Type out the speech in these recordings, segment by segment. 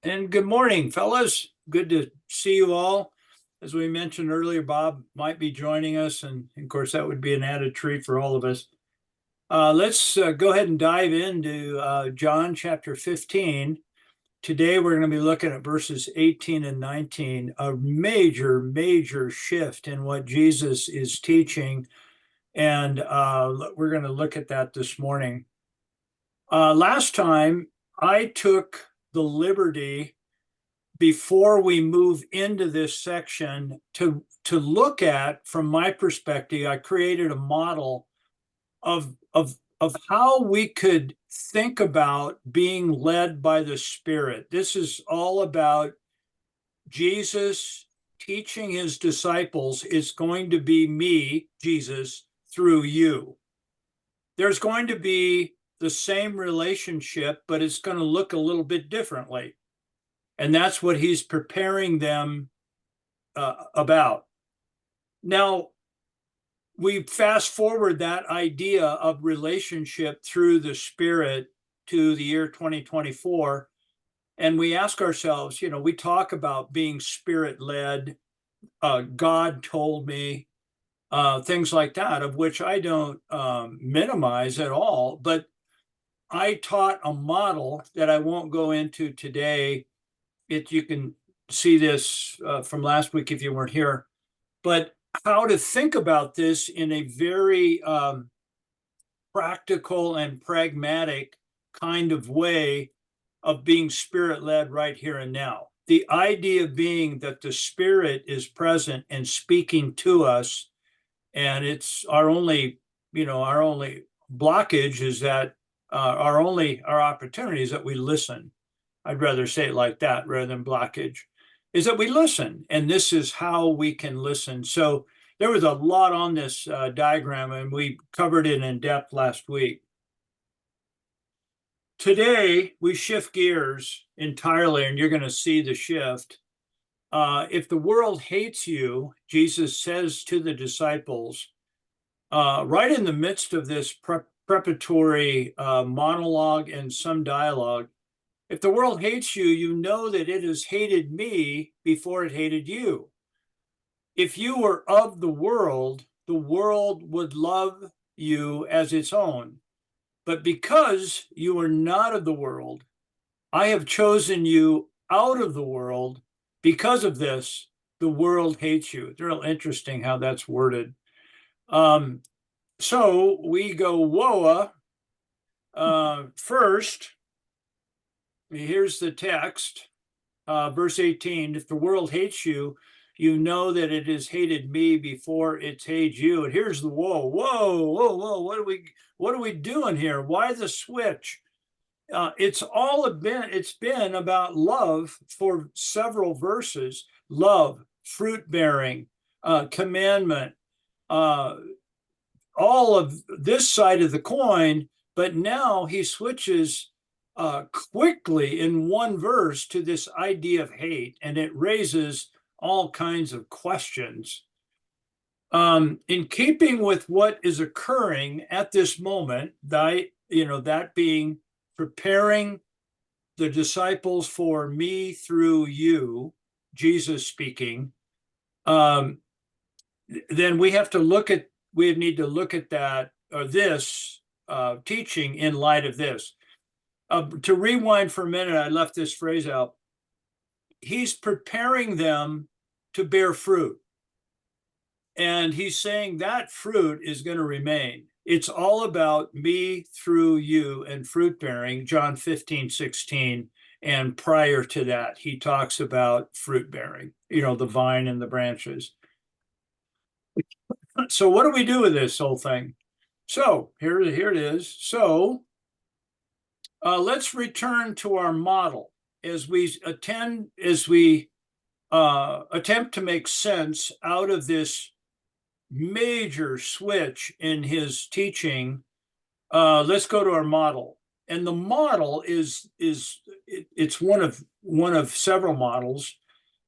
And good morning, fellas. Good to see you all. As we mentioned earlier, Bob might be joining us, and of course, that would be an added treat for all of us. Let's go ahead and dive into John chapter 15. Today, we're going to be looking at verses 18 and 19, a major, major shift in what Jesus is teaching. And we're going to look at that this morning. Last time, I took the liberty before we move into this section to look at, from my perspective, I created a model of how we could think about being led by the Spirit. This is all about Jesus teaching his disciples. It's going to be me, Jesus, through you. There's going to be the same relationship, but it's going to look a little bit differently. And that's what he's preparing them about. Now, we fast forward that idea of relationship through the Spirit to the year 2024, and we ask ourselves, we talk about being Spirit-led, God told me, things like that, of which I don't minimize at all, but I taught a model that I won't go into today. You can see this from last week if you weren't here, but how to think about this in a very practical and pragmatic kind of way of being Spirit-led right here and now. The idea being that the Spirit is present and speaking to us, and it's our only blockage is that our opportunity is that we listen. I'd rather say it like that rather than blockage, is that we listen. And this is how we can listen. So there was a lot on this diagram, and we covered it in depth last week. Today, we shift gears entirely, and you're going to see the shift. If the world hates you, Jesus says to the disciples, right in the midst of this preparatory monologue and some dialogue, if the world hates you, you know that it has hated me before it hated you. If you were of the world would love you as its own. But because you are not of the world, I have chosen you out of the world. Because of this, the world hates you. It's real interesting how that's worded. So we go WOA first. Here's the text, verse 18. If the world hates you, you know that it has hated me before it's hated you. And here's the whoa. What are we doing here? Why the switch? It's been about love for several verses. Love, fruit bearing, commandment, all of this side of the coin. But now he switches quickly in one verse to this idea of hate, and it raises all kinds of questions. In keeping with what is occurring at this moment, that being preparing the disciples for me through you, Jesus speaking, then we need to look at that, or this teaching in light of this. To rewind for a minute, I left this phrase out. He's preparing them to bear fruit. And he's saying that fruit is going to remain. It's all about me through you and fruit bearing, John 15:16. And prior to that, he talks about fruit bearing, the vine and the branches. So what do we do with this whole thing? So here it is. So let's return to our model as we attempt to make sense out of this major switch in his teaching. Let's go to our model, and the model it's one of several models.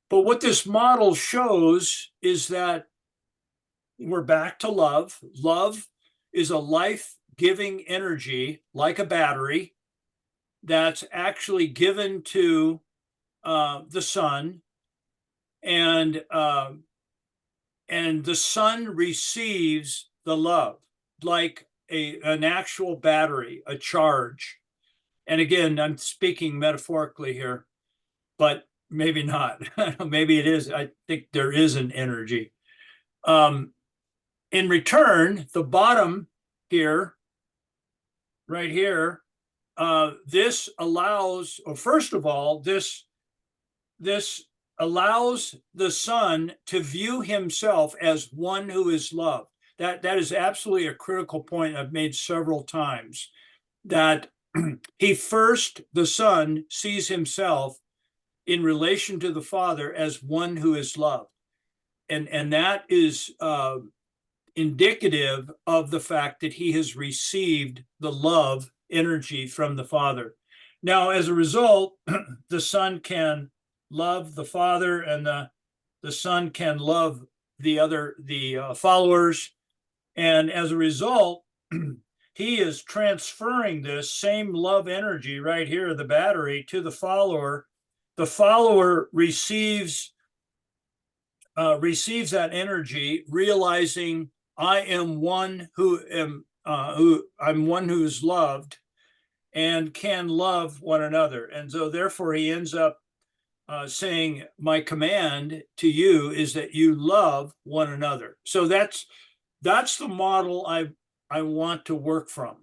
But what this model shows is that we're back to love. Love is a life-giving energy, like a battery, that's actually given to the Son, and the Son receives the love like an actual battery, a charge. And again, I'm speaking metaphorically here, but maybe not. Maybe it is. I think there is an energy. In return, the bottom here, right here, this allows, or first of all, this allows the Son to view himself as one who is loved. That is absolutely a critical point I've made several times, that the Son sees himself in relation to the Father as one who is loved. And that is indicative of the fact that he has received the love energy from the Father. Now, as a result, the Son can love the Father, and the Son can love the followers. And as a result, he is transferring this same love energy right here, the battery, to the follower. The follower receives that energy, realizing I am one I'm one who's loved and can love one another. And so therefore he ends up saying, my command to you is that you love one another. So that's the model I want to work from.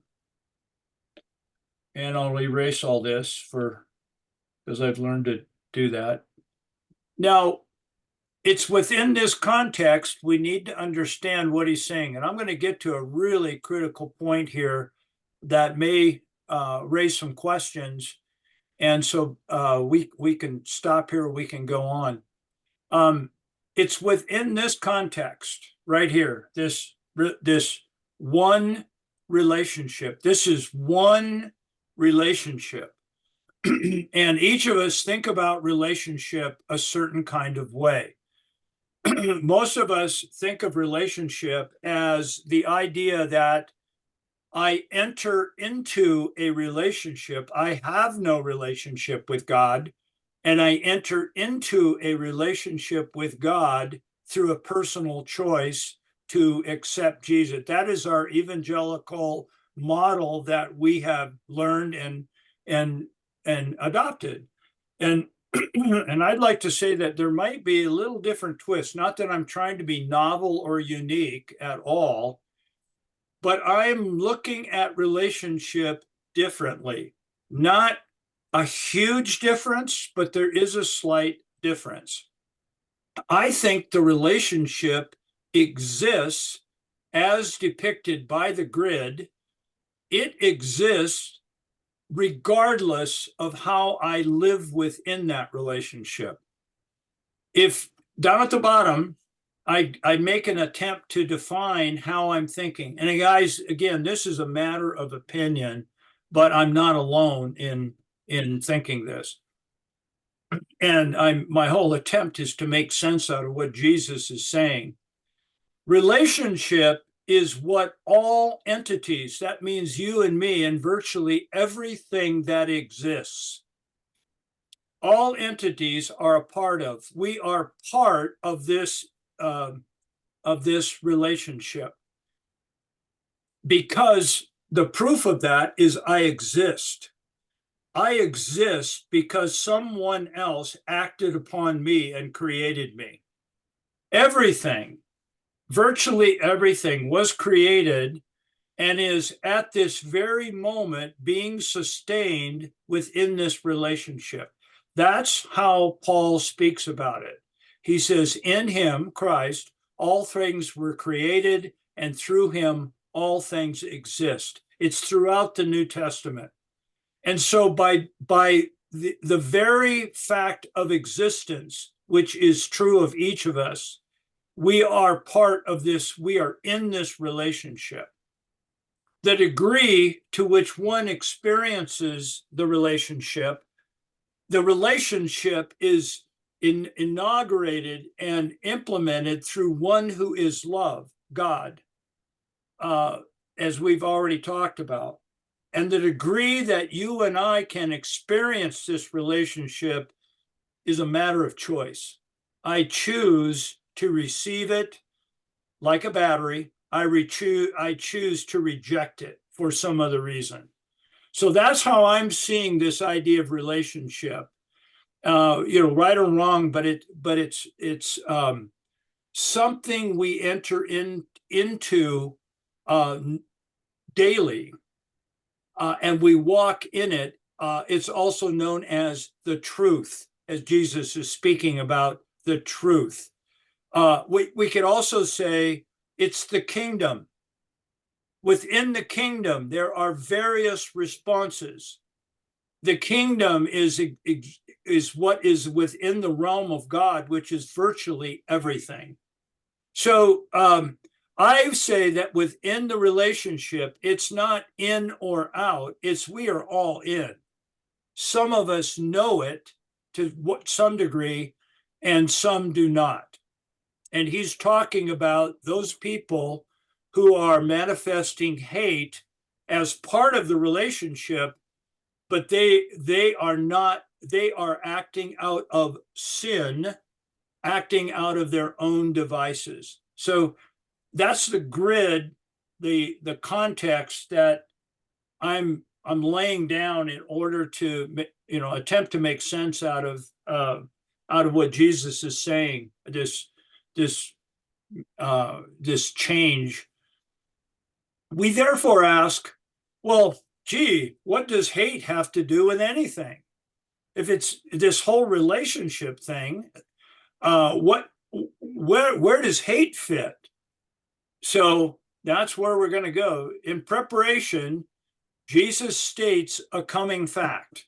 And I'll erase all this because I've learned to do that. Now, it's within this context we need to understand what he's saying. And I'm going to get to a really critical point here that may raise some questions. And so we can stop here, we can go on. It's within this context right here, this one relationship. This is one relationship. And each of us think about relationship a certain kind of way. Most of us think of relationship as the idea that I enter into a relationship. I have no relationship with God, and I enter into a relationship with God through a personal choice to accept Jesus. That is our evangelical model that we have learned and adopted. And I'd like to say that there might be a little different twist, not that I'm trying to be novel or unique at all, but I'm looking at relationship differently. Not a huge difference, but there is a slight difference. I think the relationship exists as depicted by the grid. It exists regardless of how I live within that relationship. If down at the bottom, I make an attempt to define how I'm thinking. And guys, again, this is a matter of opinion, but I'm not alone in thinking this. And my whole attempt is to make sense out of what Jesus is saying. Relationship is what all entities, that means you and me and virtually everything that exists, all entities are a part of. We are part of this relationship, because the proof of that is I exist. I exist because someone else acted upon me and created me. Everything, virtually everything, was created and is at this very moment being sustained within this relationship. That's how Paul speaks about it. He says, in him, Christ, all things were created, and through him all things exist. It's throughout the New Testament. And so by the very fact of existence, which is true of each of us, we are part of this, we are in this relationship. The degree to which one experiences the relationship is inaugurated and implemented through one who is love, God, as we've already talked about. And the degree that you and I can experience this relationship is a matter of choice. I choose to receive it like a battery. I choose to reject it for some other reason. So that's how I'm seeing this idea of relationship. Right or wrong, but it's something we enter into daily, and we walk in it. It's also known as the truth, as Jesus is speaking about the truth. We could also say it's the kingdom. Within the kingdom, there are various responses. The kingdom is what is within the realm of God, which is virtually everything. So I say that within the relationship, it's not in or out, it's we are all in. Some of us know it to some degree, and some do not. And he's talking about those people who are manifesting hate as part of the relationship, but they are not, they are acting out of sin, acting out of their own devices. So that's the grid, the context that I'm laying down in order to attempt to make sense out of what Jesus is saying. This change. We therefore ask, well, gee, what does hate have to do with anything? If it's this whole relationship thing, where does hate fit? So that's where we're going to go. In preparation, Jesus states a coming fact,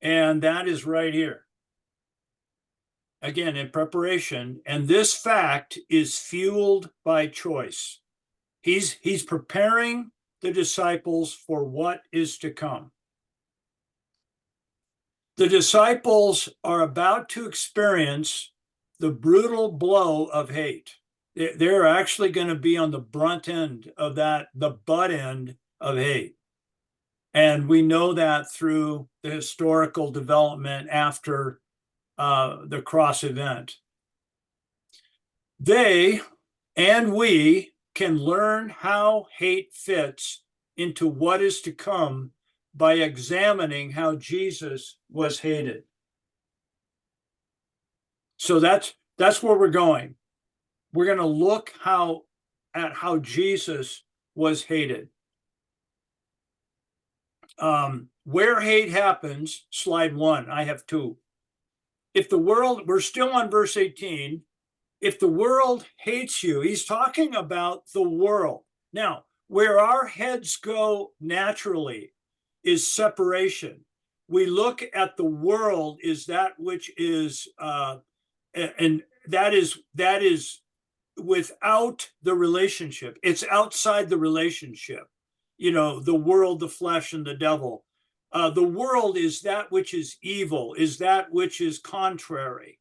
and that is right here. Again, in preparation, and this fact is fueled by choice. He's preparing the disciples for what is to come. The disciples are about to experience the brutal blow of hate. They're actually going to be on the brunt end of that, the butt end of hate. And we know that through the historical development after the cross event. They and we can learn how hate fits into what is to come by examining how Jesus was hated. So that's where we're going. We're going to look at how Jesus was hated. Where hate happens, slide 1, I have 2. If the world, we're still on verse 18, if the world hates you, he's talking about the world. Now, where our heads go naturally is separation. We look at the world as that which is, and that is without the relationship. It's outside the relationship. The world, the flesh, and the devil. The world is that which is evil, is that which is contrary.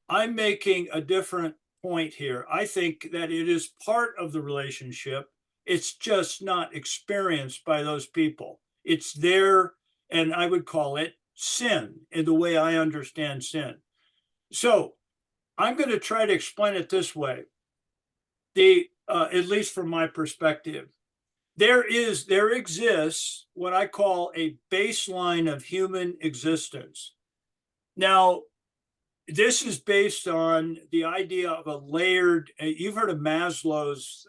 I'm making a different point here. I think that it is part of the relationship. It's just not experienced by those people. It's there, and I would call it sin in the way I understand sin. So I'm going to try to explain it this way. At least from my perspective, there exists what I call a baseline of human existence. Now, this is based on the idea of a layered, you've heard of Maslow's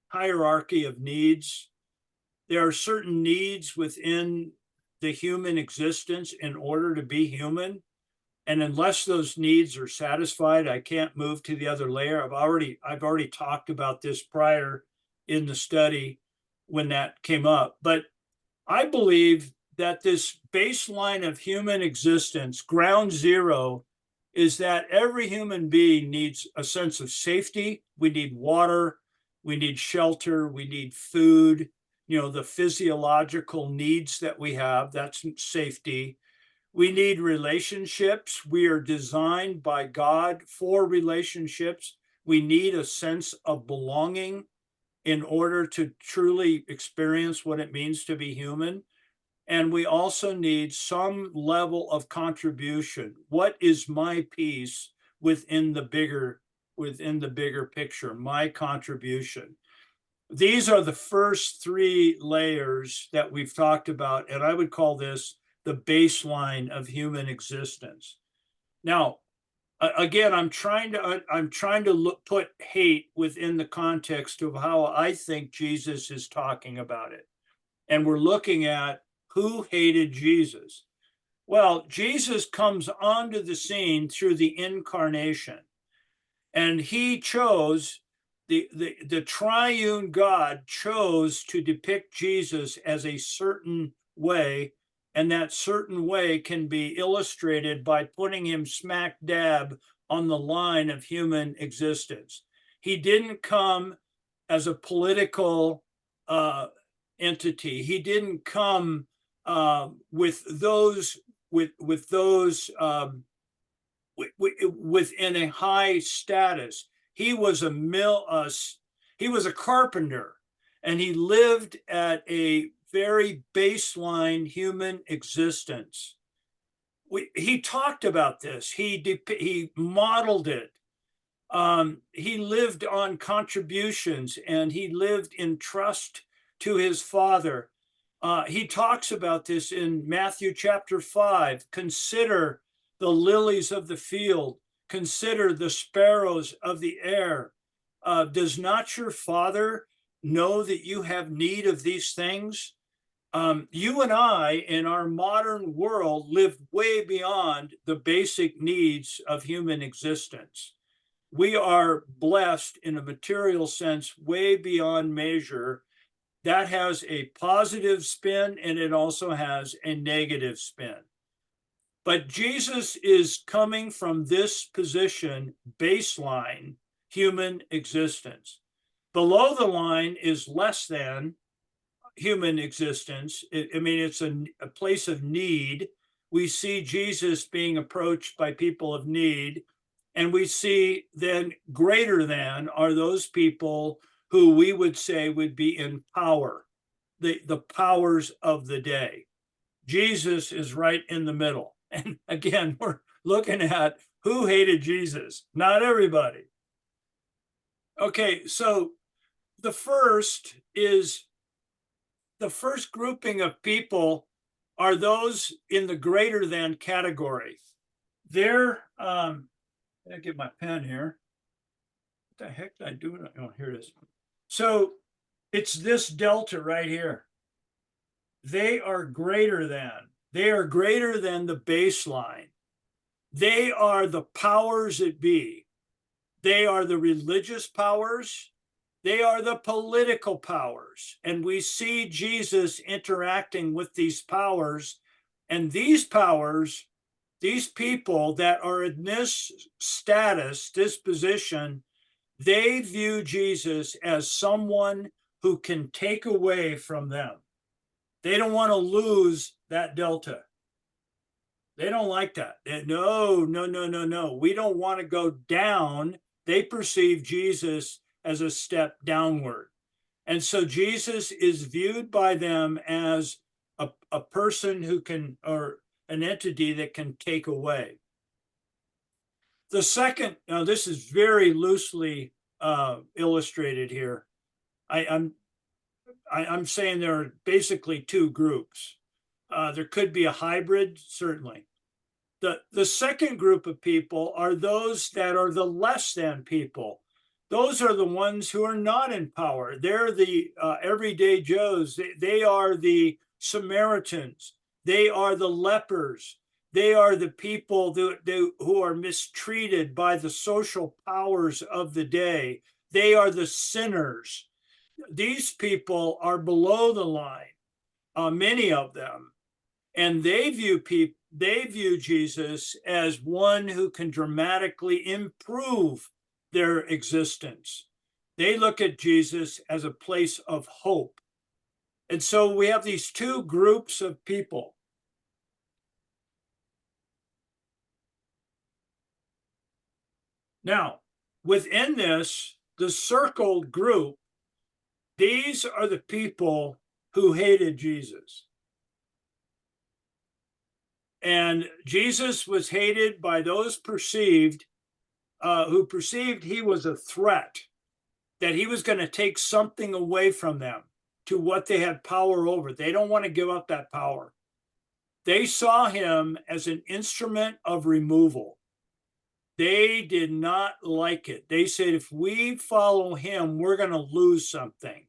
hierarchy of needs. There are certain needs within the human existence in order to be human. And unless those needs are satisfied, I can't move to the other layer. I've already talked about this prior in the study when that came up. But I believe that this baseline of human existence, ground zero, is that every human being needs a sense of safety. We need water, we need shelter, we need food, the physiological needs that we have, that's safety. We need relationships. We are designed by God for relationships. We need a sense of belonging in order to truly experience what it means to be human. And we also need some level of contribution. What is my piece within the bigger picture, my contribution? These are the first three layers that we've talked about, and I would call this the baseline of human existence. Now, again, I'm trying to put hate within the context of how I think Jesus is talking about it. And we're looking at who hated Jesus. Well, Jesus comes onto the scene through the incarnation, and he chose the triune God chose to depict Jesus as a certain way, and that certain way can be illustrated by putting him smack dab on the line of human existence. He didn't come as a political entity. He didn't come with those within a high status. He was he was a carpenter, and he lived at a very baseline human existence. He talked about this. He modeled it. He lived on contributions, and he lived in trust to his Father. He talks about this in Matthew chapter 5. Consider the lilies of the field, consider the sparrows of the air. Does not your Father know that you have need of these things? You and I, in our modern world, live way beyond the basic needs of human existence. We are blessed in a material sense way beyond measure. That has a positive spin, and it also has a negative spin. But Jesus is coming from this position, baseline human existence. Below the line is less than human existence. It's a place of need. We see Jesus being approached by people of need. And we see then greater than are those people who we would say would be in power, the powers of the day. Jesus is right in the middle. And again, we're looking at who hated Jesus. Not everybody. Okay, so the first grouping of people are those in the greater than category. They're I get my pen here. What the heck did I do? Oh, here it is. So it's this delta right here. They are greater than. They are greater than the baseline. They are the powers that be. They are the religious powers. They are the political powers. And we see Jesus interacting with these powers. And these powers, these people that are in this status, this position, they view Jesus as someone who can take away from them. They don't want to lose that delta. They don't like that. No. We don't want to go down. They perceive Jesus as a step downward. And so Jesus is viewed by them as a person who can, or an entity that can take away. The second, now this is very loosely illustrated here. I'm saying there are basically two groups. There could be a hybrid, certainly. The second group of people are those that are the less than people. Those are the ones who are not in power. They're the everyday Joes. They are the Samaritans. They are the lepers. They are the people who are mistreated by the social powers of the day. They are the sinners. These people are below the line, many of them, and they view Jesus as one who can dramatically improve their existence. They look at Jesus as a place of hope. And so we have these two groups of people. Now, within this, the circled group, these are the people who hated Jesus. And Jesus was hated by those who perceived he was a threat, that he was going to take something away from them to what they had power over. They don't want to give up that power. They saw him as an instrument of removal. They did not like it. They said, if we follow him, we're going to lose something.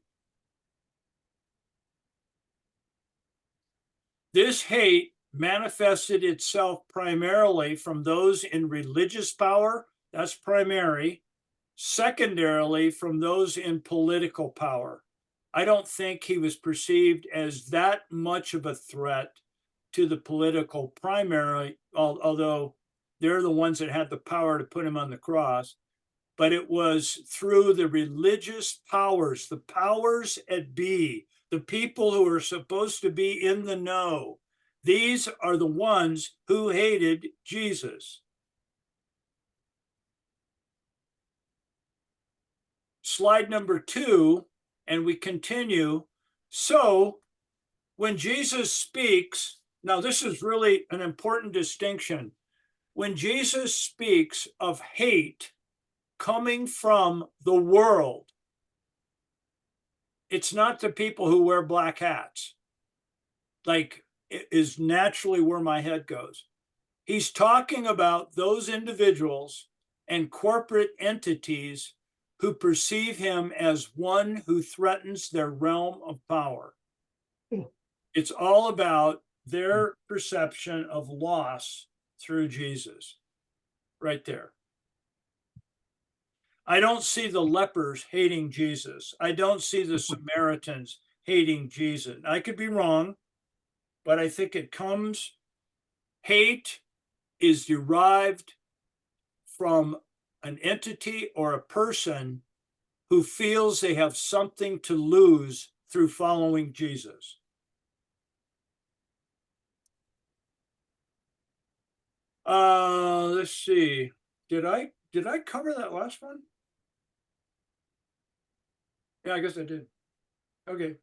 This hate manifested itself primarily from those in religious power, that's primary, secondarily from those in political power. I don't think he was perceived as that much of a threat to the political primary, although they're the ones that had the power to put him on the cross. But it was through the religious powers, the powers at be, the people who are supposed to be in the know. These are the ones who hated Jesus. Slide number 2, and we continue. So when Jesus speaks, now this is really an important distinction. When Jesus speaks of hate coming from the world, it's not the people who wear black hats, like it is naturally where my head goes. He's talking about those individuals and corporate entities who perceive him as one who threatens their realm of power. It's all about their perception of loss through Jesus, right there. I don't see the lepers hating Jesus. I don't see the Samaritans hating Jesus. I could be wrong, but I think hate is derived from an entity or a person who feels they have something to lose through following Jesus. Let's see. Did I cover that last one? Yeah, I guess I did. Okay.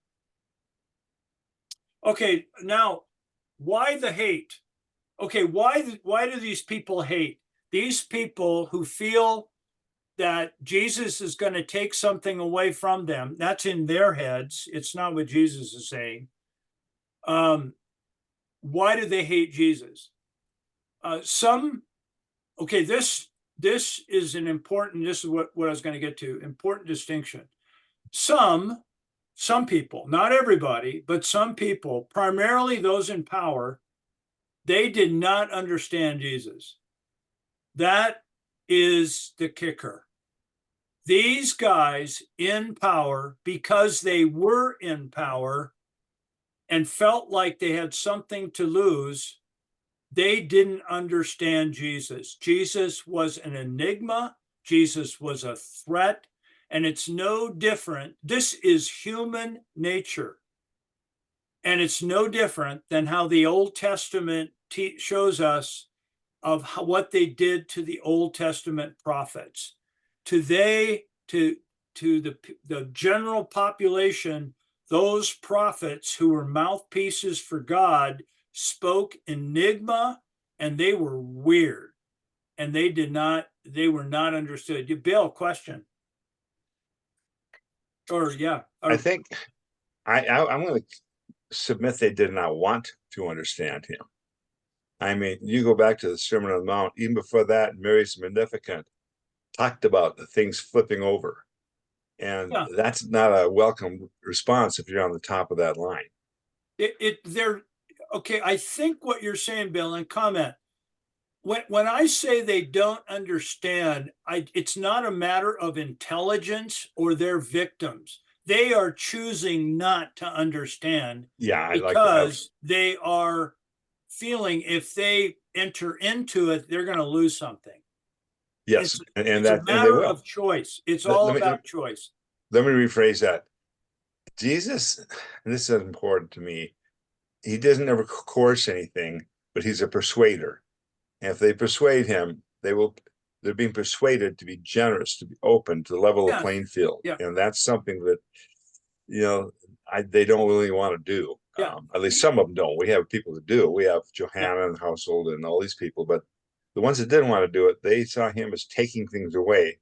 Okay, now why the hate? Okay, why do these people hate? These people who feel that Jesus is going to take something away from them, that's in their heads. It's not what Jesus is saying. Why do they hate Jesus? Okay, this is an important, this is what I was going to get to, important distinction. Some people, not everybody, but some people, primarily those in power, they did not understand Jesus. That is the kicker. These guys in power, because they were in power and felt like they had something to lose, they didn't understand Jesus. Jesus was an enigma. Jesus was a threat. And it's no different. This is human nature. And it's no different than how the Old Testament shows us of what they did to the Old Testament prophets. To the general population, those prophets who were mouthpieces for God spoke enigma, and they were weird, and they were not understood. Bill, question? Or yeah. I think I'm going to submit they did not want to understand him. I mean, you go back to the Sermon on the Mount, even before that, Mary's Magnificat talked about the things flipping over. And yeah, that's not a welcome response if you're on the top of that line. Okay, I think what you're saying, Bill, and comment, when I say they don't understand, it's not a matter of intelligence or they're victims. They are choosing not to understand. Yeah, because they are feeling if they enter into it, they're going to lose something. Yes, it's a matter of choice. It's all about choice. Let me rephrase that. Jesus, and this is important to me, he doesn't ever coerce anything, but he's a persuader. And if they persuade him, they're being persuaded to be generous, to be open, to level the playing field. Yeah. And that's something that, they don't really want to do, Yeah. At least some of them don't. We have people that do. We have Johanna in the household and all these people, but the ones that didn't want to do it, they saw him as taking things away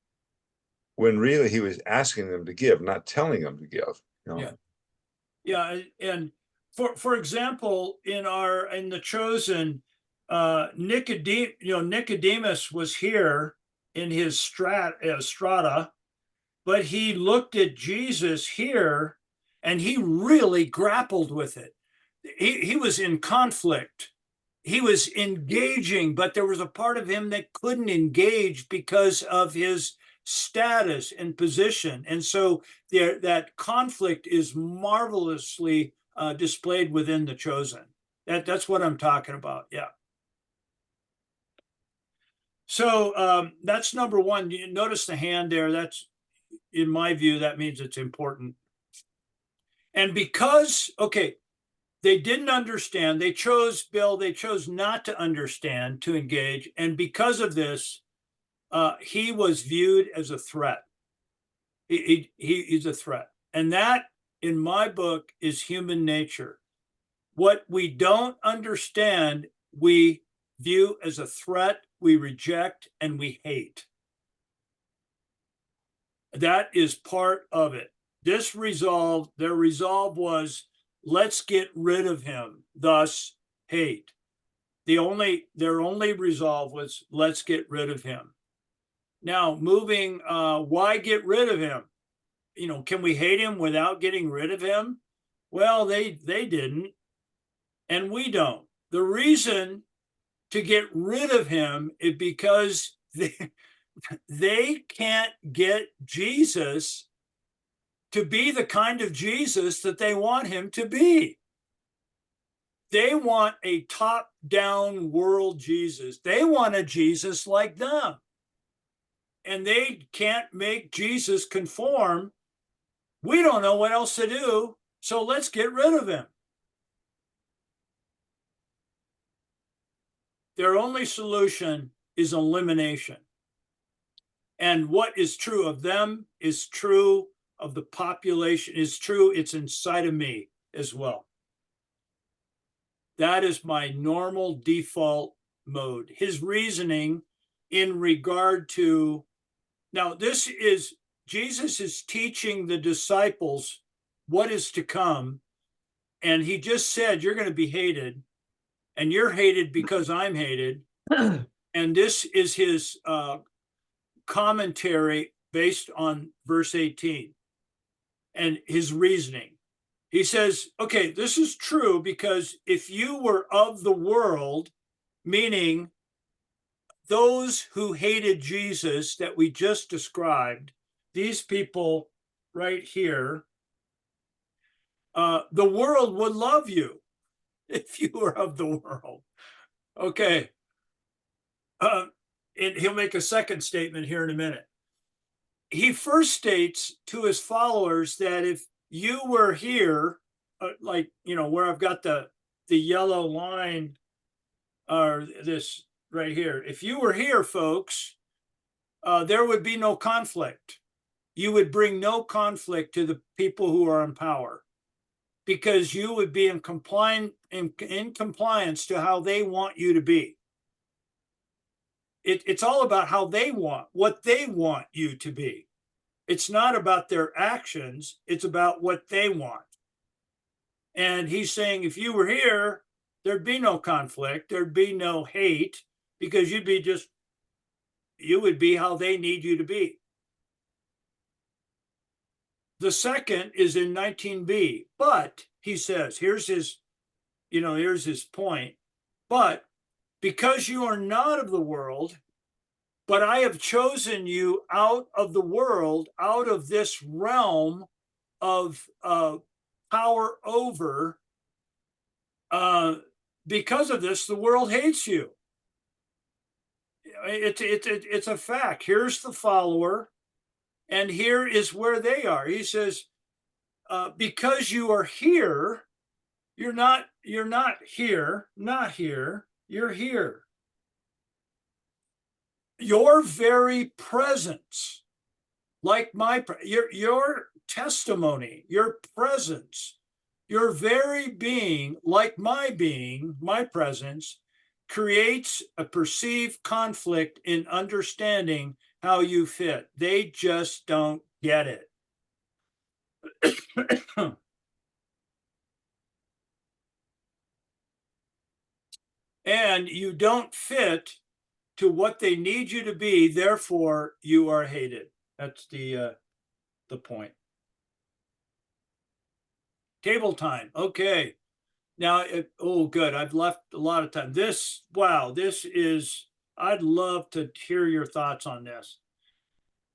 when really he was asking them to give, not telling them to give. Yeah. Yeah, and for example, in the Chosen, Nicodemus was here in his strata, but he looked at Jesus here, and he really grappled with it. He was in conflict. He was engaging, but there was a part of him that couldn't engage because of his status and position. And so that conflict is marvelously displayed within the Chosen. That's what I'm talking about. Yeah. So that's number one. You notice the hand there. That's, in my view, that means it's important. And because, okay, they didn't understand, they chose not to understand, to engage. And because of this, he was viewed as a threat. He's a threat. And that, in my book, is human nature. What we don't understand, we view as a threat, we reject, and we hate. That is part of it. Their resolve was, let's get rid of him, thus hate. Their only resolve was, let's get rid of him. Now, moving, why get rid of him? Can we hate him without getting rid of him? Well, they didn't, and we don't. The reason to get rid of him is because they can't get Jesus to be the kind of Jesus that they want him to be. They want a top-down world Jesus. They want a Jesus like them. And they can't make Jesus conform. We don't know what else to do, so let's get rid of him. Their only solution is elimination. And what is true of them is true of the population, is true, it's inside of me as well. That is my normal default mode. His reasoning in regard to, now this is, Jesus is teaching the disciples what is to come. And he just said, you're going to be hated, and you're hated because I'm hated. And this is his commentary based on verse 18 and his reasoning. He says, okay, this is true because if you were of the world, meaning those who hated Jesus that we just described, these people right here, the world would love you if you were of the world. Okay. And he'll make a second statement here in a minute. He first states to his followers that if you were here, like, where I've got the yellow line, or this right here, if you were here, folks, there would be no conflict. You would bring no conflict to the people who are in power, because you would be in compliance to how they want you to be. It's all about how they want, what they want you to be. It's not about their actions, it's about what they want. And he's saying, if you were here, there'd be no conflict, there'd be no hate, because you would be how they need you to be. The second is in 19b, but he says, here's his point, but because you are not of the world, but I have chosen you out of the world, out of this realm of power over, because of this, the world hates you. It's a fact. Here's the follower, and here is where they are. He says, because you are here, you're not here, not here, you're here. Your very presence, like your testimony, your presence Your very being, like my presence, creates a perceived conflict in understanding how you fit. They just don't get it. And you don't fit to what they need you to be, therefore you are hated. That's the point. Table time. Okay. Now, oh, good. I've left a lot of time. Wow, this is, I'd love to hear your thoughts on this.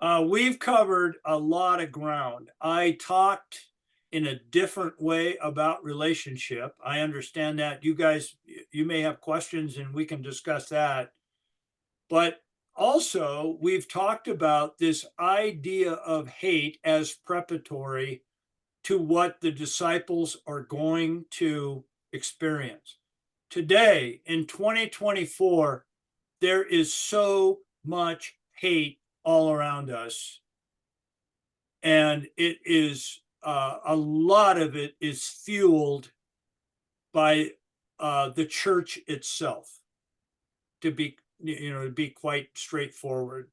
We've covered a lot of ground. I talked in a different way about relationship. I understand that you guys, you may have questions and we can discuss that. But also, we've talked about this idea of hate as preparatory to what the disciples are going to experience. Today, in 2024, there is so much hate all around us. And it is, a lot of it is fueled by the church itself, to be, to be quite straightforward.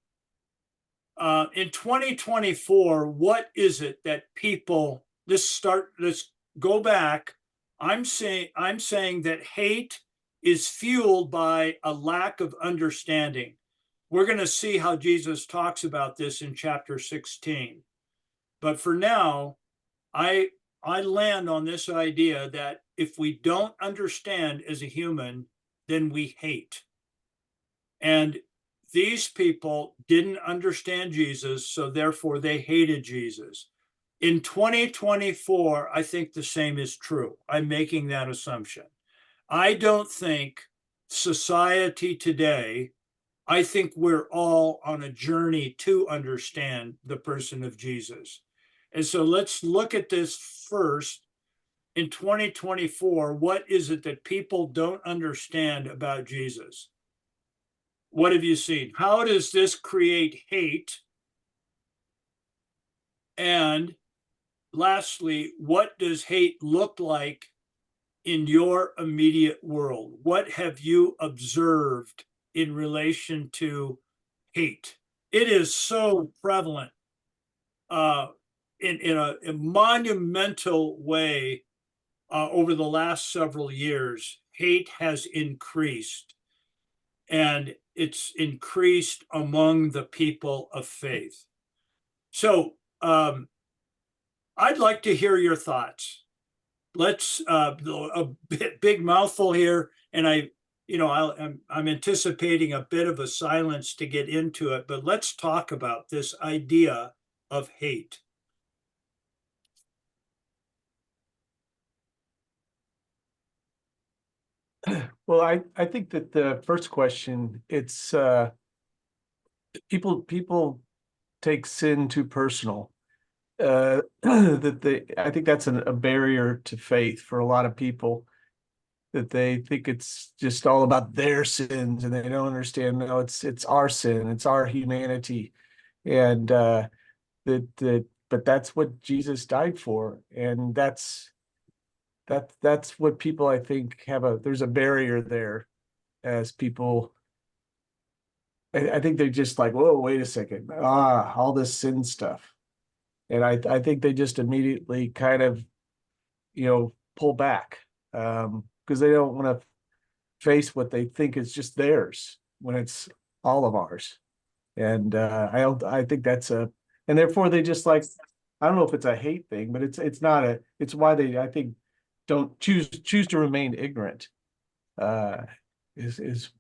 In 2024, what is it that people, let's go back. I'm saying that hate is fueled by a lack of understanding. We're going to see how Jesus talks about this in chapter 16. But for now, I land on this idea that if we don't understand as a human, then we hate. And these people didn't understand Jesus, so therefore they hated Jesus. In 2024, I think the same is true. I'm making that assumption. I don't think society today, I think we're all on a journey to understand the person of Jesus. And so let's look at this first. In 2024, what is it that people don't understand about Jesus? What have you seen? How does this create hate? And lastly, what does hate look like in your immediate world? What have you observed in relation to hate? It is so prevalent in a monumental way over the last several years. Hate has increased, and it's increased among the people of faith. So I'd like to hear your thoughts. Let's a big mouthful here, and I'm anticipating a bit of a silence to get into it, but let's talk about this idea of hate. Well, I think that the first question, it's people take sin too personal. I think that's a barrier to faith for a lot of people, that they think it's just all about their sins and they don't understand, no, it's our sin, it's our humanity. And but that's what Jesus died for. And that's what people, I think, there's a barrier there, as people, I think they're just like, whoa, wait a second, all this sin stuff. And I think they just immediately kind of, pull back, because they don't want to face what they think is just theirs when it's all of ours. And I think and therefore they just, like, I don't know if it's a hate thing, but it's not it's why they, I think, don't choose to remain ignorant. Is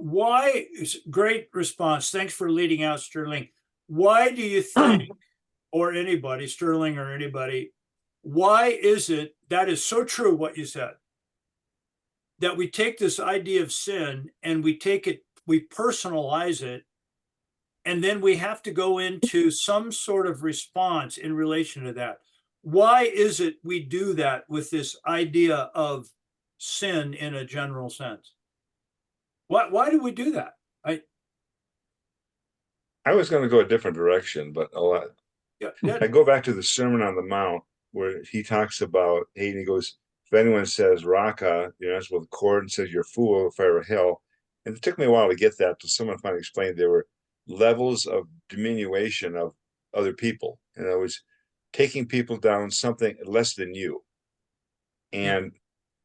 Why great response. Thanks for leading out, Sterling. Why do you think, or anybody, Sterling or anybody, why is it that is so true what you said, that we take this idea of sin and we personalize it, and then we have to go into some sort of response in relation to that? Why is it we do that with this idea of sin in a general sense? Why do we do that? I was going to go a different direction, but Yeah, I go back to the Sermon on the Mount, where he talks about, hey, and he goes, if anyone says Raka, that's with a chord, and says you're a fool, fire of hell. And it took me a while to get that, till someone finally explained there were levels of diminution of other people. And it was taking people down something less than you. And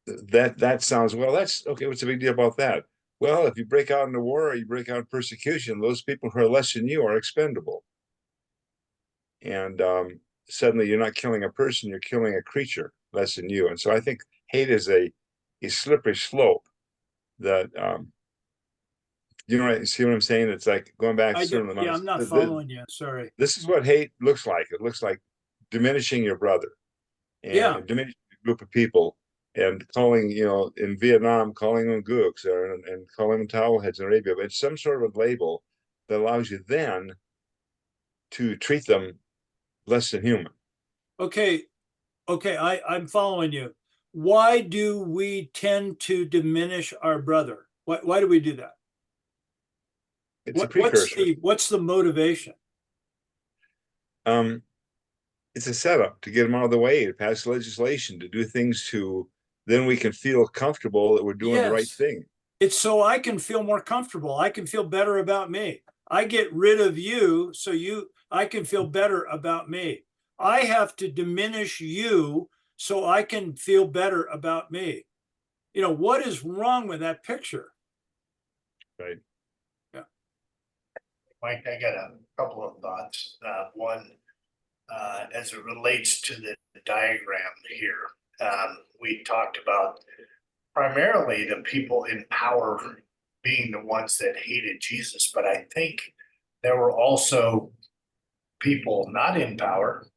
that sounds, well, that's okay. What's the big deal about that? Well, if you break out into war or you break out in persecution, those people who are less than you are expendable. And suddenly you're not killing a person, you're killing a creature less than you. And so I think hate is a slippery slope that you see what I'm saying? It's like going back to Sermon on the Mount. I'm not following you. Sorry. This is what hate looks like. It looks like diminishing your brother and diminishing a group of people, and calling, in Vietnam, calling them gooks, and calling them towelheads in Arabia. But it's some sort of a label that allows you then to treat them less than human. Okay. I'm following you. Why do we tend to diminish our brother? Why do we do that? It's a precursor. What's the motivation? It's a setup to get them out of the way, to pass legislation, to do things then we can feel comfortable that we're doing the right thing. It's so I can feel more comfortable. I can feel better about me. I get rid of you so I can feel better about me. I have to diminish you so I can feel better about me. What is wrong with that picture? Right. Yeah. Mike, I got a couple of thoughts. One, as it relates to the diagram here, we talked about primarily the people in power being the ones that hated Jesus, but I think there were also people not in power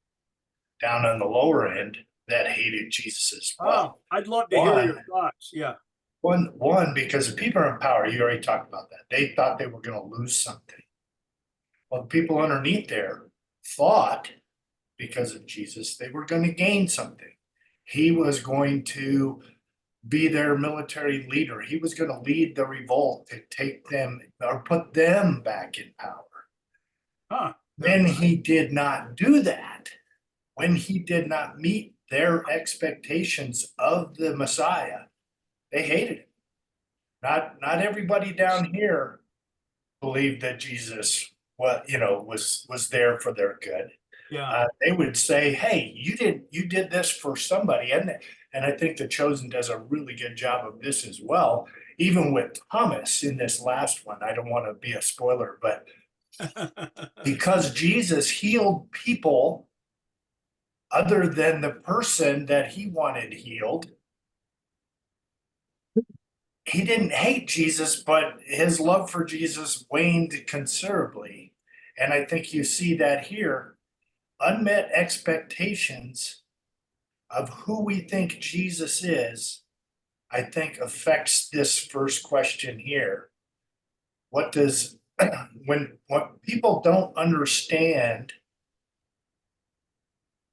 down on the lower end that hated Jesus as well. Oh, I'd love to hear your thoughts. Yeah. One, because the people in power, you already talked about that. They thought they were going to lose something. Well, the people underneath there thought, because of Jesus, they were going to gain something. He was going to be their military leader. He was going to lead the revolt to take them or put them back in power. When he did not do that, when he did not meet their expectations of the Messiah, they hated him. Not everybody down here believed that Jesus was there for their good. Yeah. They would say, hey, you did this for somebody. And I think The Chosen does a really good job of this as well. Even with Thomas in this last one, I don't want to be a spoiler, but because Jesus healed people other than the person that he wanted healed, he didn't hate Jesus, but his love for Jesus waned considerably. And I think you see that here. Unmet expectations of who we think Jesus is, I think affects this first question here. When people don't understand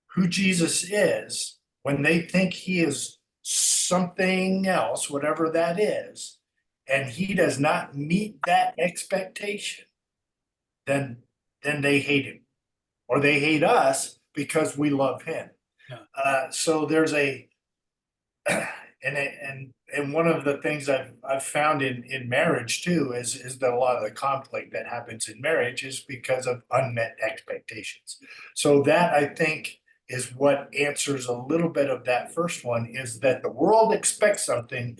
who Jesus is, when they think he is something else, whatever that is, and he does not meet that expectation, then they hate him, or they hate us because we love him. Yeah. So there's and one of the things I've found in marriage too is that a lot of the conflict that happens in marriage is because of unmet expectations. So that, I think, is what answers a little bit of that first one, is that the world expects something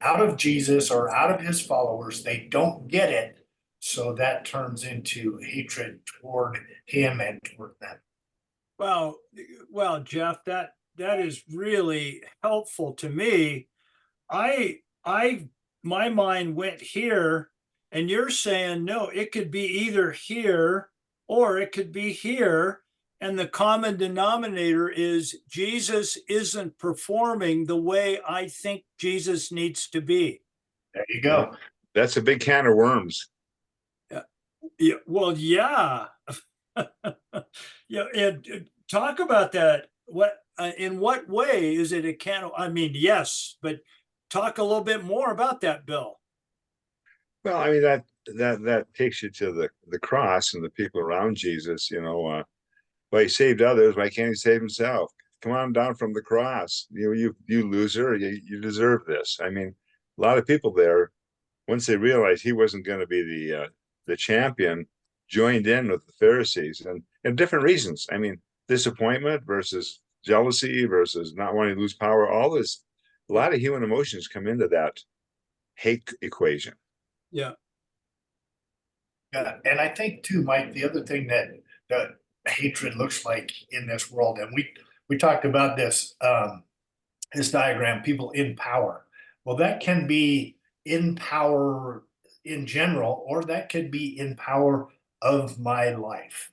out of Jesus or out of his followers. They don't get it. So that turns into hatred toward him and toward them. Well, Jeff, that is really helpful to me. My mind went here, and you're saying, no, it could be either here or it could be here. And the common denominator is Jesus isn't performing the way I think Jesus needs to be. There you go. That's a big can of worms. Yeah. Well, yeah. Yeah. And talk about that. In what way is it a can of, I mean, yes, but talk a little bit more about that, Bill. Well, I mean, that takes you to the cross and the people around Jesus, well, he saved others, why can't he save himself? come on down from the cross. You loser, you deserve this. I mean, a lot of people there, once they realized he wasn't going to be the champion, joined in with the Pharisees and different reasons. I mean, disappointment versus jealousy versus not wanting to lose power. All this, a lot of human emotions come into that hate equation. Yeah. Yeah, and I think too, Mike, the other thing that hatred looks like in this world, and we talked about this diagram, people in power. Well, that can be in power in general, or that could be in power of my life.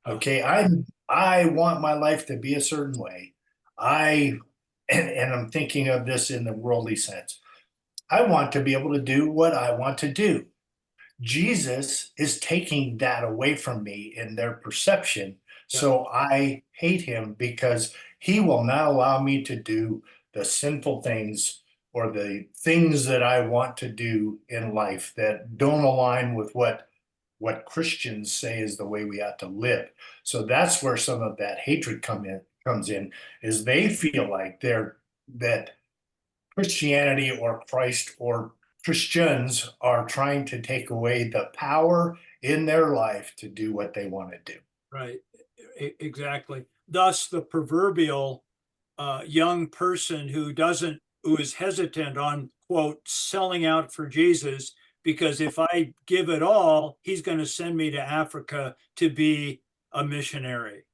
Okay, I want my life to be a certain way. And I'm thinking of this in the worldly sense. I want to be able to do what I want to do. Jesus is taking that away from me in their perception. So I hate him because he will not allow me to do the sinful things or the things that I want to do in life that don't align with what Christians say is the way we ought to live. So that's where some of that hatred comes in, is they feel like that Christianity or Christ or Christians are trying to take away the power in their life to do what they want to do. Right. Exactly. Thus, the proverbial young person who is hesitant on, quote, selling out for Jesus, because if I give it all, he's going to send me to Africa to be a missionary.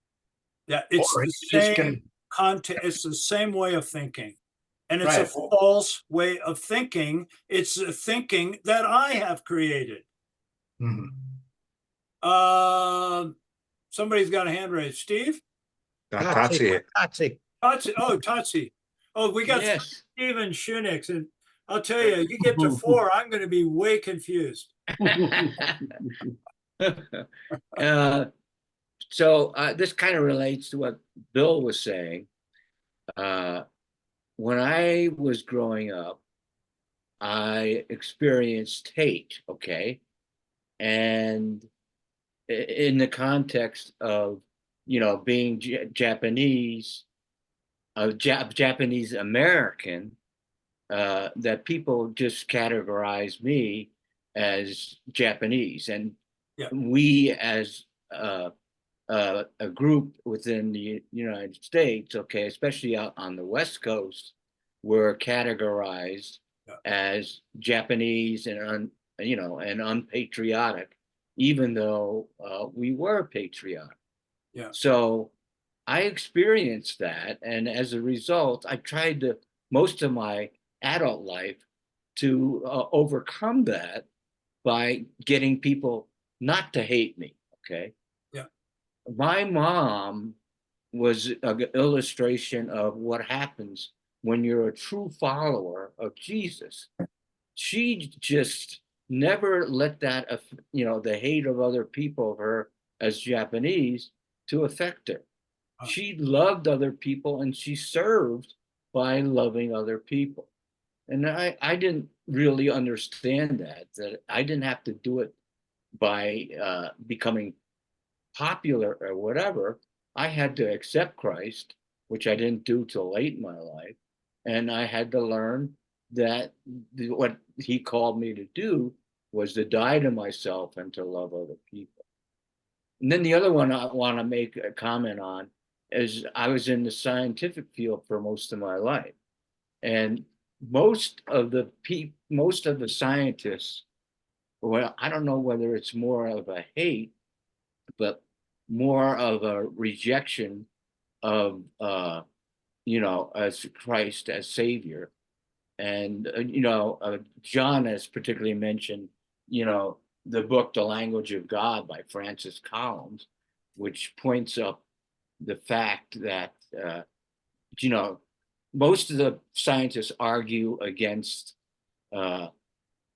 That it's Or the he's just same content, it's the same way of thinking. And it's a Right. false way of thinking. It's a thinking that I have created. Mhm. Somebody's got a hand raised. Steve? Tatsi, Tatsi. Tatsi. Oh, Tatsi. Oh, we got Yes. Steven Shinix. And I'll tell you, you get to 4, I'm going to be way confused. So this kind of relates to what Bill was saying. When I was growing up, I experienced hate, okay? And in the context of, being Japanese, Japanese American, that people just categorize me as Japanese. And we as a group within the United States, okay, especially out on the West Coast, were categorized as Japanese and and unpatriotic, even though we were patriotic. Yeah. So I experienced that, and as a result, I tried to most of my adult life to overcome that by getting people not to hate me. Okay. My mom was an illustration of what happens when you're a true follower of Jesus. She just never let that, the hate of other people of her as Japanese to affect her. She loved other people and she served by loving other people. And I didn't really understand that I didn't have to do it by becoming popular or whatever. I had to accept Christ, which I didn't do till late in my life. And I had to learn that what he called me to do was to die to myself and to love other people. And then the other one I want to make a comment on is I was in the scientific field for most of my life. And most of the scientists, well, I don't know whether it's more of a hate, but more of a rejection of as Christ as Savior. And John has particularly mentioned the book The Language of God by Francis Collins, which points up the fact that most of the scientists argue against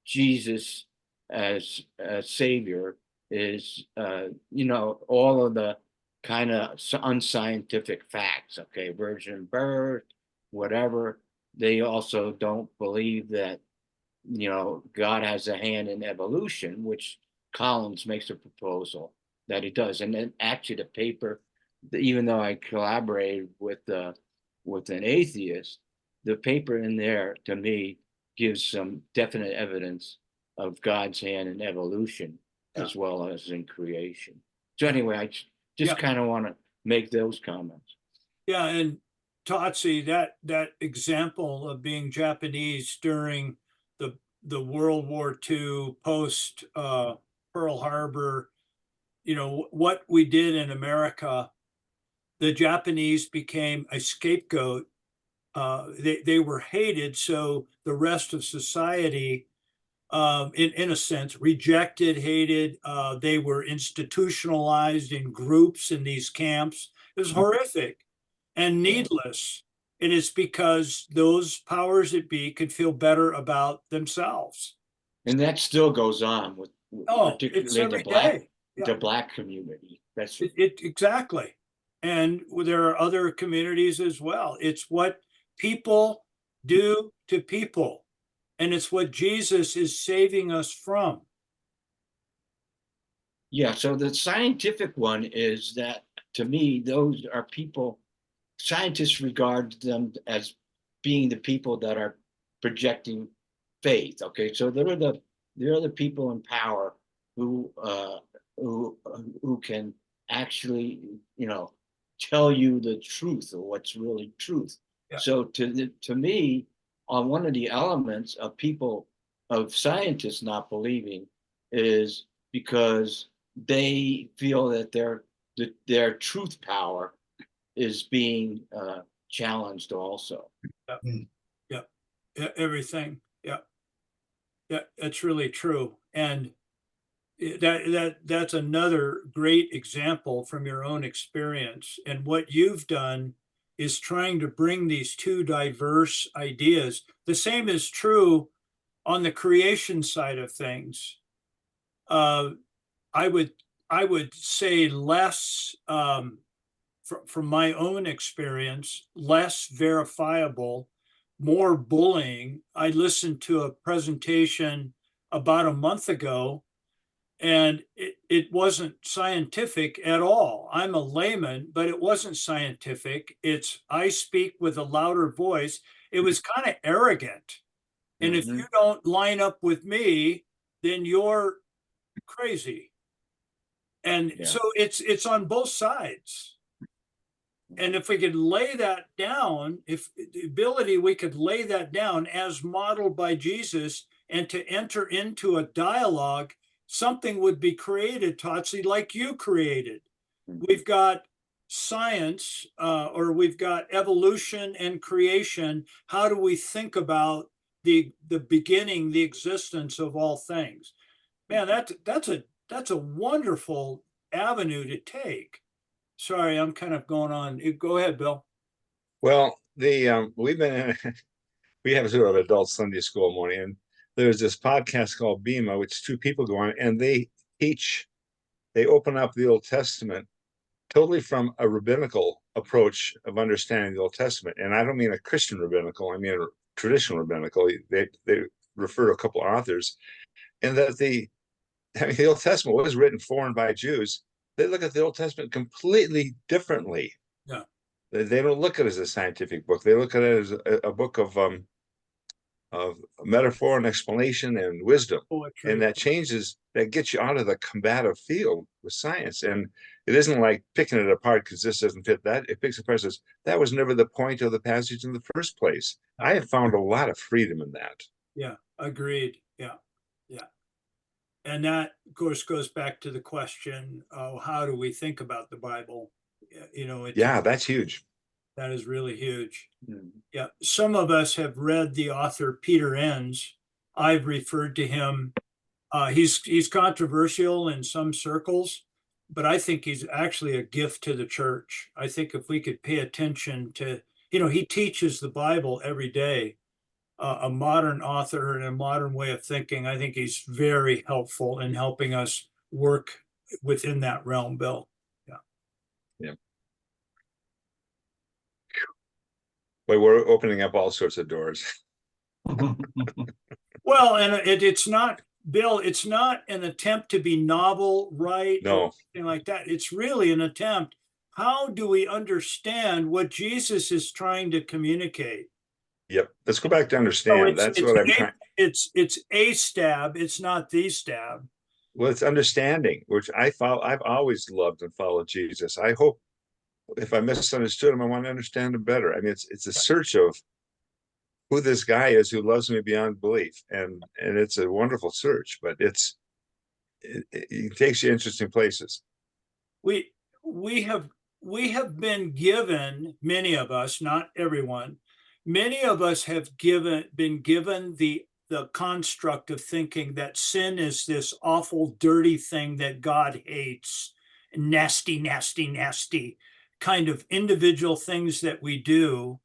Jesus as a Savior is all of the kind of unscientific facts, okay, virgin birth, whatever. They also don't believe that God has a hand in evolution, which Collins makes a proposal that he does. And then actually the paper even though I collaborated with an atheist, the paper in there to me gives some definite evidence of God's hand in evolution as well as in creation. So anyway, I just Yeah. kind of want to make those comments. Yeah, and Totsi, that example of being Japanese during the World War II post Pearl Harbor, what we did in America, the Japanese became a scapegoat. They were hated, so the rest of society, in a sense, rejected, hated. They were institutionalized in groups in these camps. It was horrific and needless. And it's because those powers that be could feel better about themselves. And that still goes on with Oh, it's particularly every day. Yeah. the black community. That's It exactly. And there are other communities as well. It's what people do to people. And it's what Jesus is saving us from. yeah. So the scientific one is that, to me, those are people, scientists regard them as being the people that are projecting faith. Okay, so they're the people in power who can actually, tell you the truth or what's really truth. Yeah. So to me, on one of the elements of scientists not believing is because they feel that their truth power is being challenged also. Everything. Yeah. That's really true. And that's another great example from your own experience. And what you've done is trying to bring these two diverse ideas. The same is true on the creation side of things. I would say less, from my own experience, less verifiable, more bullying. I listened to a presentation about a month ago, and it wasn't scientific at all. I'm a layman, but it wasn't scientific. I speak with a louder voice. It was kind of arrogant. And if you don't line up with me, then you're crazy. And so it's on both sides. And if we could lay that down, if the ability we could lay that down as modeled by Jesus and to enter into a dialogue, something would be created, Totsi, like you created. We've got science, or we've got evolution and creation. How do we think about the beginning, the existence of all things? Man, that's a wonderful avenue to take. Sorry, I'm kind of going on. Go ahead, Bill. Well, we have sort of adult Sunday school morning, and there's this podcast called Bema, which two people go on, and they open up the Old Testament totally from a rabbinical approach of understanding the Old Testament. And I don't mean a Christian rabbinical, I mean a traditional rabbinical. They refer to a couple of authors, and that the Old Testament was written for and by Jews. They look at the Old Testament completely differently. Yeah. They don't look at it as a scientific book. They look at it as a book of metaphor and explanation and wisdom. Poetry. And that gets you out of the combative field with science. And it isn't like picking it apart because this doesn't fit that. It picks it apart and says, that was never the point of the passage in the first place. I have found a lot of freedom in that. Yeah, agreed. Yeah. And that, of course, goes back to the question of how do we think about the Bible? That's huge. That is really huge. Yeah. Some of us have read the author Peter Enns. I've referred to him. He's controversial in some circles, but I think he's actually a gift to the church. I think if we could pay attention to, he teaches the Bible every day. A modern author and a modern way of thinking. I think he's very helpful in helping us work within that realm, Bill. Yeah. But we're opening up all sorts of doors. Well, and it's not, Bill, it's not an attempt to be novel, right? No. Or anything like that. It's really an attempt. how do we understand what Jesus is trying to communicate? Yep. Let's go back to So understand. That's what I'm trying. It's a stab, it's not the stab. Well, it's understanding, which I've always loved and followed Jesus. I hope if I misunderstood him, I want to understand him better. I mean, it's a search of who this guy is who loves me beyond belief. And it's a wonderful search, but it takes you interesting places. We have been given, many of us, not everyone, many of us have been given the construct of thinking that sin is this awful, dirty thing that God hates, nasty, nasty, nasty kind of individual things that we do.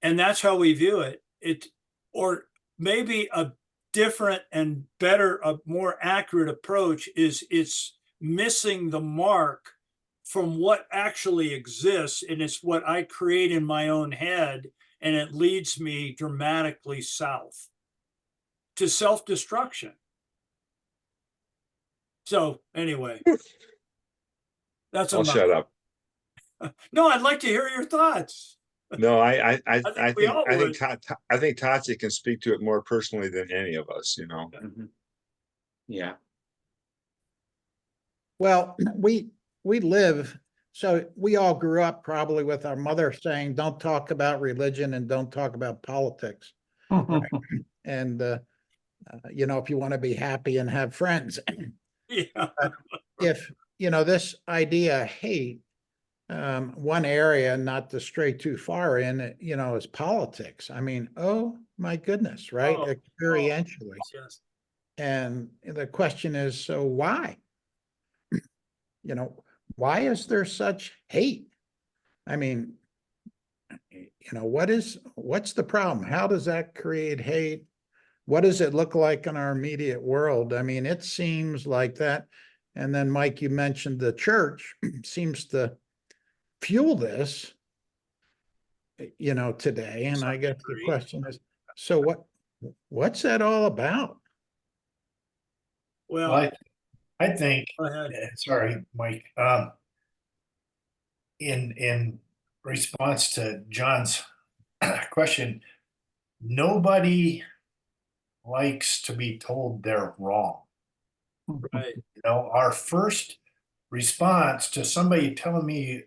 And that's how we view it. Or maybe a different and better, a more accurate approach is it's missing the mark from what actually exists, and it's what I create in my own head, and it leads me dramatically south to self-destruction. So anyway, that's I'll shut up. No, I'd like to hear your thoughts. No, I think we all would. think Tatsi can speak to it more personally than any of us, you know. Yeah. Well, we live, so we all grew up probably with our mother saying, don't talk about religion and don't talk about politics. And, you know, if you want to be happy and have friends, Yeah. if, you know, this idea, hate, one area, not to stray too far in, you know, is politics. I mean, oh my goodness, right? Oh, Experientially. Yes. And the question is, so why? You know, why is there such hate? I mean, you know, what's the problem? How does that create hate? What does it look like in our immediate world? I mean, it seems like that. And then, Mike, you mentioned the church seems to fuel this, you know, today. And I guess the question is, so what's that all about? Well, Well, I think, go ahead. sorry, Mike, in response to John's question, nobody likes to be told they're wrong. Right. You know, our first response to somebody telling me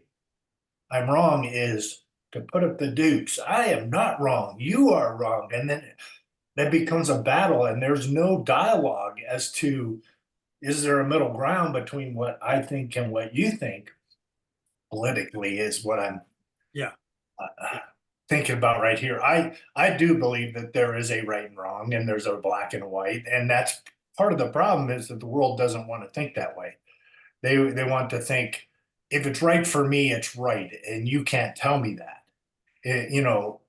I'm wrong is to put up the dukes. I am not wrong. You are wrong. And then that becomes a battle, and there's no dialogue as to, is there a middle ground between what I think and what you think politically is what I'm thinking about right here. I do believe that there is a right and wrong, and there's a black and white, and that's part of the problem is that the world doesn't want to think that way. They want to think, if it's right for me, it's right, and you can't tell me that. You know,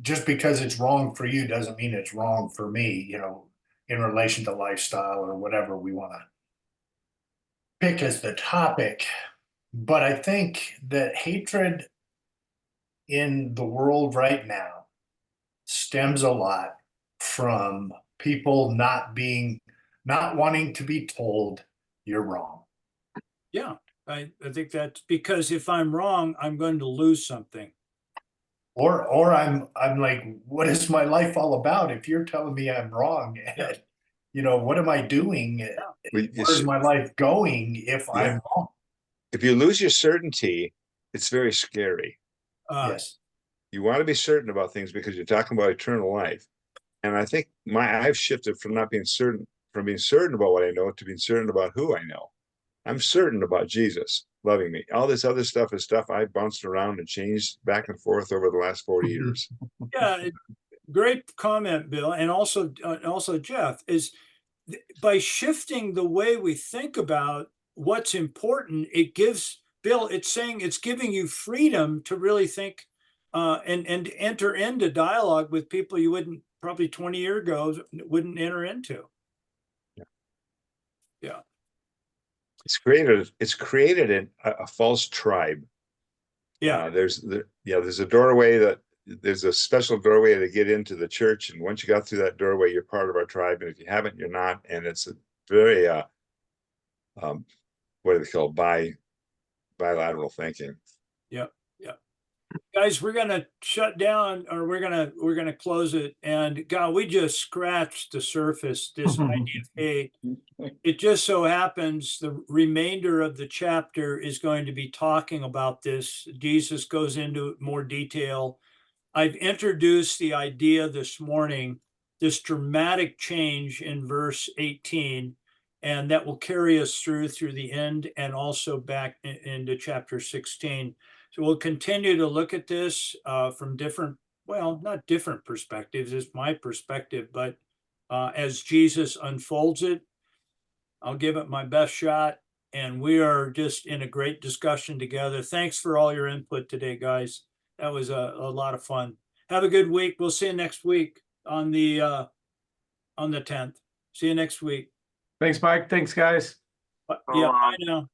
just because it's wrong for you doesn't mean it's wrong for me, you know, in relation to lifestyle or whatever we want to pick as the topic. But I think that hatred in the world right now stems a lot from people not wanting to be told you're wrong. Yeah, I think that's because if I'm wrong, I'm going to lose something. Or I'm like, what is my life all about if you're telling me I'm wrong? And, you know, what am I doing? Where's my life going if I'm wrong? If you lose your certainty, it's very scary. Yes. You want to be certain about things because you're talking about eternal life. And I think I've shifted from being certain about what I know to being certain about who I know. I'm certain about Jesus loving me. All this other stuff is stuff I bounced around and changed back and forth over the last 40 years. Yeah, great comment, Bill. And also Jeff, is by shifting the way we think about what's important, it gives Bill, it's saying it's giving you freedom to really think and enter into dialogue with people you wouldn't probably 20 years ago wouldn't enter into. Yeah. It's created a false tribe. Yeah. There's a doorway there's a special doorway to get into the church. And once you got through that doorway, you're part of our tribe. And if you haven't, you're not. And it's a very, what are they called? bilateral thinking. Guys, we're gonna shut down, or we're gonna close it. And God, we just scratched the surface, this idea of hate. It just so happens the remainder of the chapter is going to be talking about this. Jesus goes into more detail. I've introduced the idea this morning, this dramatic change in verse 18, and that will carry us through the end and also back into chapter 16. So we'll continue to look at this from different, well, not different perspectives, it's my perspective, but as Jesus unfolds it, I'll give it my best shot. And we are just in a great discussion together. Thanks for all your input today, guys. That was a lot of fun. Have a good week. We'll see you next week on the 10th. See you next week. Thanks, Mike. Thanks, guys. Yeah, bye now.